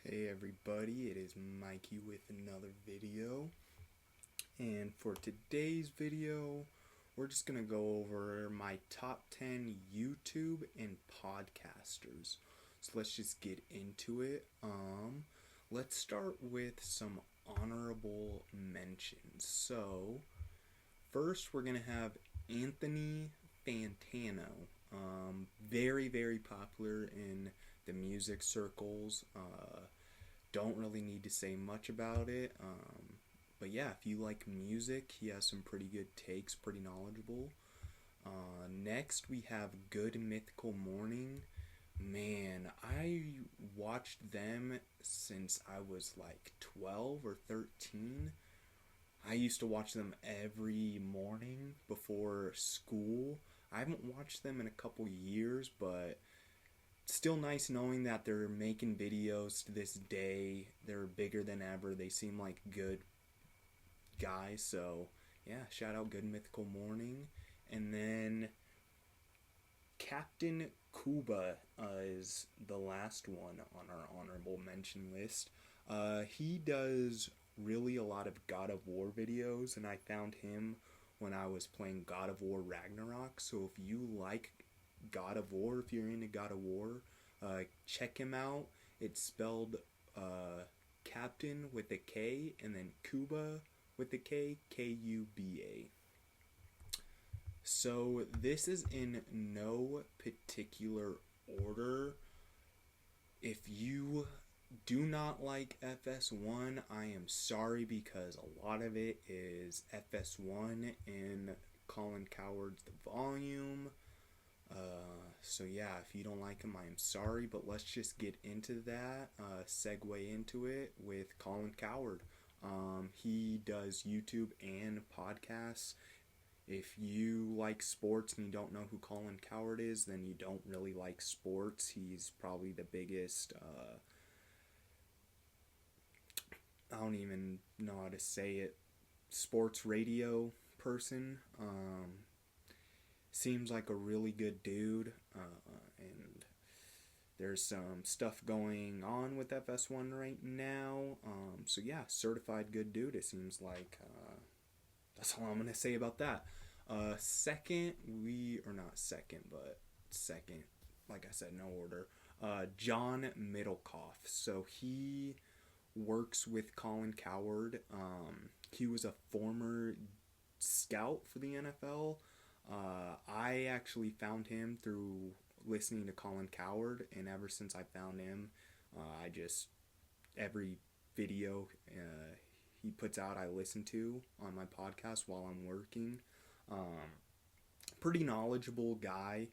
Hey everybody, it is Mikey with another video. And for today's video, we're just going to go over my top 10 YouTube and podcasters. So let's just get into it. Let's start with some honorable mentions. So, first we're going to have Anthony Fantano. Very, very popular in the music circles. Don't really need to say much about it. But yeah, if you like music, he has some pretty good takes, pretty knowledgeable. Next, we have Good Mythical Morning. Man, I watched them since I was like 12 or 13. I used to watch them every morning before school. I haven't watched them in a couple years, but still nice knowing that they're making videos to this day. They're bigger than ever. They seem like good guys. So, yeah, shout out Good Mythical Morning. And then Captain Cuba is the last one on our honorable mention list. He does really a lot of God of War videos, and I found him when I was playing God of War Ragnarok. So if you like God of War, if you're into God of War, check him out. It's spelled Captain with a K and then Cuba with a K, Kuba. So this is in no particular order. If you do not like FS1, I am sorry, because a lot of it is FS1 in Colin Cowherd's The Volume. So yeah, if you don't like him, I am sorry, but let's just get into that, segue into it with Colin Cowherd. He does YouTube and podcasts. If you like sports and you don't know who Colin Cowherd is, then you don't really like sports. He's probably the biggest, I don't even know how to say it, sports radio person. Seems like a really good dude, and there's some stuff going on with FS1 right now. So yeah, certified good dude, it seems like. That's all I'm going to say about that. Second, like I said, no order. John Middlecoff. So he works with Colin Cowherd. He was a former scout for the NFL. I actually found him through listening to Colin Cowherd, and ever since I found him, every video he puts out, I listen to on my podcast while I'm working. Pretty knowledgeable guy,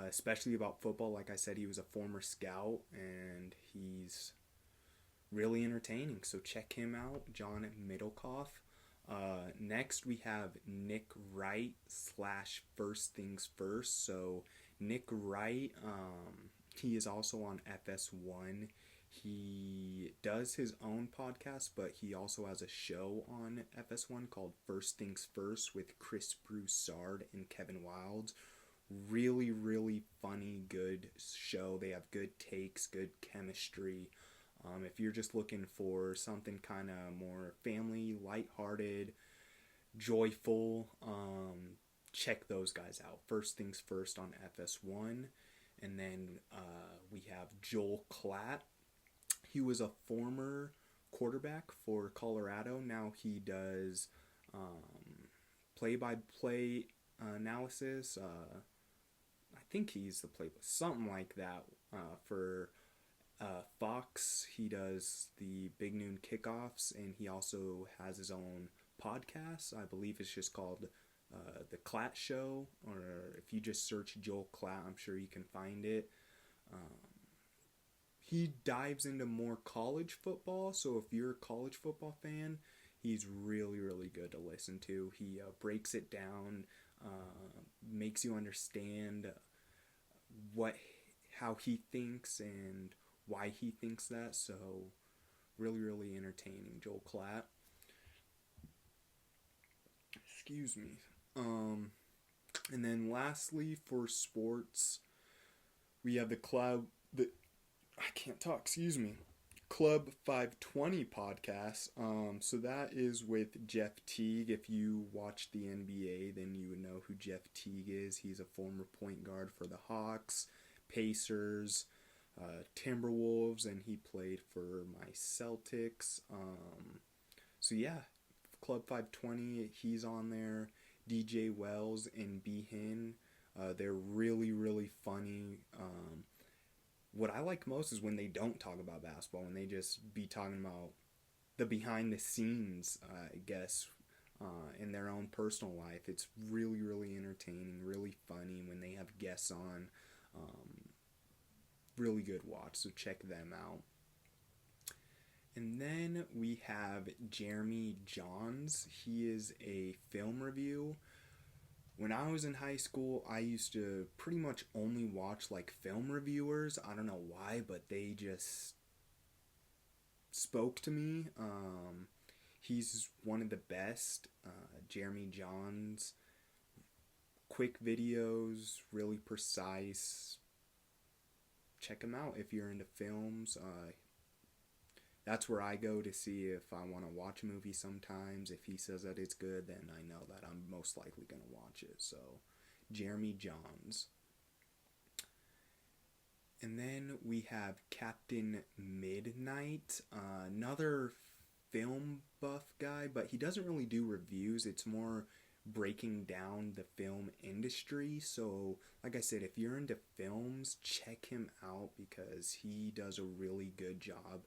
especially about football. Like I said, he was a former scout, and he's really entertaining. So check him out, John Middlecoff. Next, we have Nick Wright / First Things First. So Nick Wright, he is also on FS1. He does his own podcast, but he also has a show on FS1 called First Things First with Chris Broussard and Kevin Wildes. Really, really funny, good show. They have good takes, good chemistry. If you're just looking for something kind of more family, lighthearted, joyful, check those guys out. First Things First on FS1. And then we have Joel Klatt. He was a former quarterback for Colorado. Now he does play-by-play analysis. I think he's the play, something like that, for Fox. He does the Big Noon Kickoffs, and he also has his own podcast. I believe it's just called The Klatt Show, or if you just search Joel Klatt, I'm sure you can find it. He dives into more college football, so if you're a college football fan, he's really, really good to listen to. He breaks it down, makes you understand how he thinks and why he thinks that. So really, really entertaining, Joel Klatt. Excuse me. And then lastly, for sports, we have I can't talk, excuse me. Club 520 podcast. So that is with Jeff Teague. If you watch the NBA, then you would know who Jeff Teague is. He's a former point guard for the Hawks, Pacers, Timberwolves, and he played for my Celtics. So yeah, Club 520, he's on there. DJ Wells and Behin, they're really, really funny. What I like most is when they don't talk about basketball, when they just be talking about the behind the scenes, I guess, in their own personal life. It's really, really entertaining, really funny when they have guests on. Really good watch, so check them out. And then we have Jeremy Johns. He is a film review. When I was in high school, I used to pretty much only watch like film reviewers. I don't know why, but they just spoke to me. He's one of the best. Jeremy Johns. Quick videos, really precise. Check him out if you're into films. That's where I go to see if I want to watch a movie sometimes. If he says that it's good, then I know that I'm most likely going to watch it. So, Jeremy Johns. And then we have Captain Midnight, another film buff guy, but he doesn't really do reviews. It's more breaking down the film industry. So, like I said, if you're into films, check him out because he does a really good job.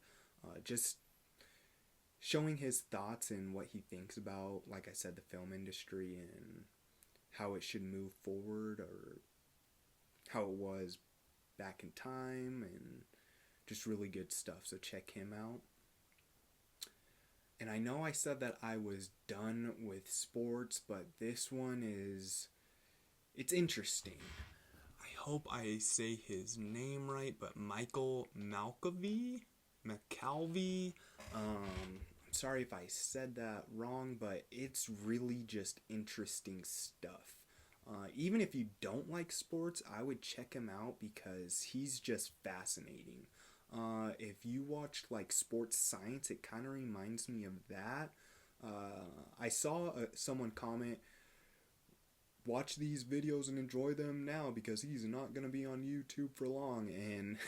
Just showing his thoughts and what he thinks about, like I said, the film industry and how it should move forward or how it was back in time, and just really good stuff. So check him out. And I know I said that I was done with sports, but this one it's interesting. I hope I say his name right, but Michael McCalvey. I'm sorry if I said that wrong, but it's really just interesting stuff. Even if you don't like sports, I would check him out because he's just fascinating. If you watched like sports science, it kind of reminds me of that. I saw someone comment, watch these videos and enjoy them now because he's not going to be on YouTube for long. And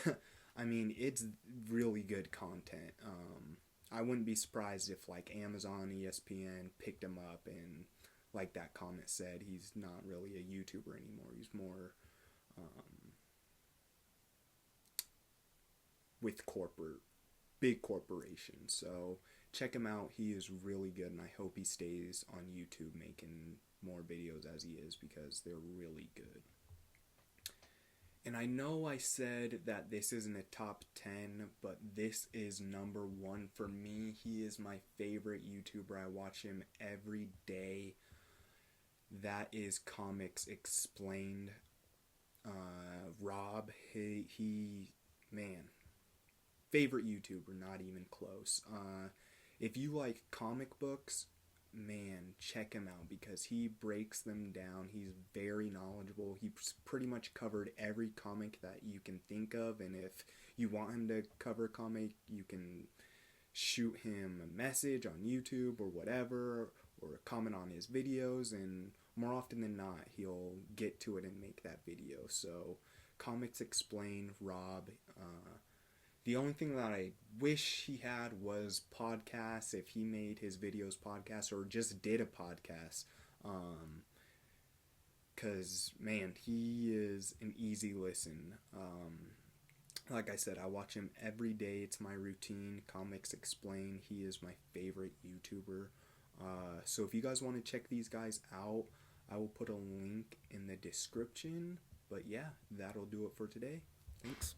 I mean, it's really good content. I wouldn't be surprised if like Amazon, ESPN picked him up, and like that comment said, he's not really a YouTuber anymore. He's more with big corporations. So check him out. He is really good, and I hope he stays on YouTube making more videos as he is because they're really good. And I know I said that this isn't a top 10, but this is number 1 for me. He is my favorite YouTuber. I watch him every day. That is Comics Explained. Rob, man, favorite YouTuber, not even close. If you like comic books, man, check him out because he breaks them down. He's very knowledgeable. He's pretty much covered every comic that you can think of, and if you want him to cover a comic, you can shoot him a message on YouTube or whatever, or comment on his videos, and more often than not, he'll get to it and make that video. So, Comics Explained, Rob. The only thing that I wish he had was podcasts, if he made his videos podcasts or just did a podcast. Because, man, he is an easy listen. Like I said, I watch him every day. It's my routine. Comics Explained. He is my favorite YouTuber. So if you guys want to check these guys out, I will put a link in the description. But yeah, that'll do it for today. Thanks.